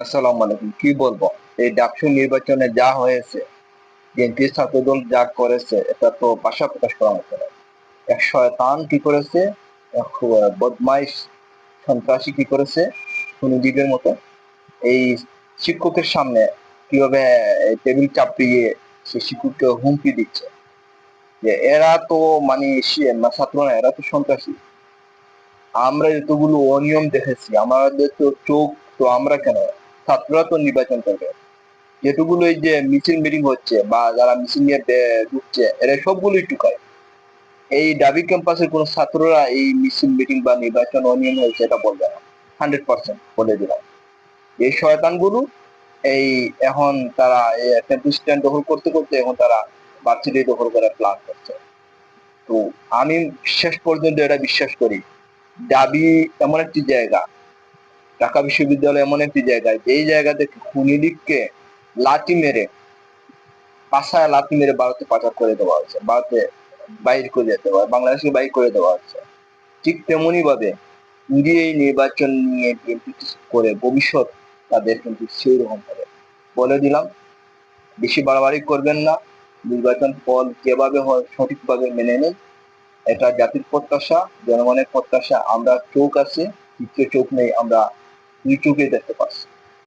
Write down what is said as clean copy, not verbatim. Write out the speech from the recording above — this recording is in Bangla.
আসসালামু আলাইকুম। কি বলবো, এই ডাকসু নির্বাচনে যা হয়েছে, বিএনপি ছাত্রদল যা করেছে, এটা তো ভাষা প্রকাশ করার মতো না। এক শয়তান কি করেছে, এক বদমাইশ সন্ত্রাসী কি করেছে, খুনিদের মতো এই শিক্ষকের সামনে কিভাবে টেবিল চাপিয়ে সে শিক্ষককে হুমকি দিচ্ছে যে এরা তো মানে ছাত্র না, এরা তো সন্ত্রাসী। আমরা এতগুলো অনিয়ম দেখেছি, আমাদের তো চোখ, তো আমরা কেন, ছাত্ররা তো নির্বাচন করবে। যেটুকুলো এই যে মিছিল মিটিং হচ্ছে বা যারা মিছিল নিয়ে ঢুকছে, এরা সবগুলোই টুকায়। এই ডাবি ক্যাম্পাসের কোন ছাত্ররা এই মিছিল মিটিং বা নির্বাচন অনিয়ম হয়েছে এটা বলবে না। 100% বলে দিলাম। এই শয়তানগুলো এই এখন তারা টেম্পল স্ট্যান্ড দখল করতে করতে এখন তারা ভার্সিটি দখল করার প্ল্যান করছে। তো আমি শেষ পর্যন্ত এটা বিশ্বাস করি, ডাবি এমন একটি জায়গা, ঢাকা বিশ্ববিদ্যালয় এমন একটি জায়গায়, এই জায়গা থেকে খুনিদিককে লাঠি মেরে, পাছায় লাথি মেরে ভারতে পাচার করে দেওয়া হয়েছে, ভারতে বাইর করে দেওয়া, বাংলাদেশকে বাইর করে দেওয়া হচ্ছে। ঠিক তেমনি ভাবে যদি এই নির্বাচন নিয়ে বিএনপি কিছু করে, ভবিষ্যৎ তাদের কিন্তু সেই রকম হবে। বলে দিলাম, বেশি বাড়াবাড়ি করবেন না। নির্বাচন ফল যেভাবে হয় সঠিকভাবে মেনে নেন। এটা জাতির প্রত্যাশা, জনগণের প্রত্যাশা। আমরা চোখ আছে, দ্বিতীয় চোখ নেই, আমরা দুই চোখে দেখতে পাচ্ছি।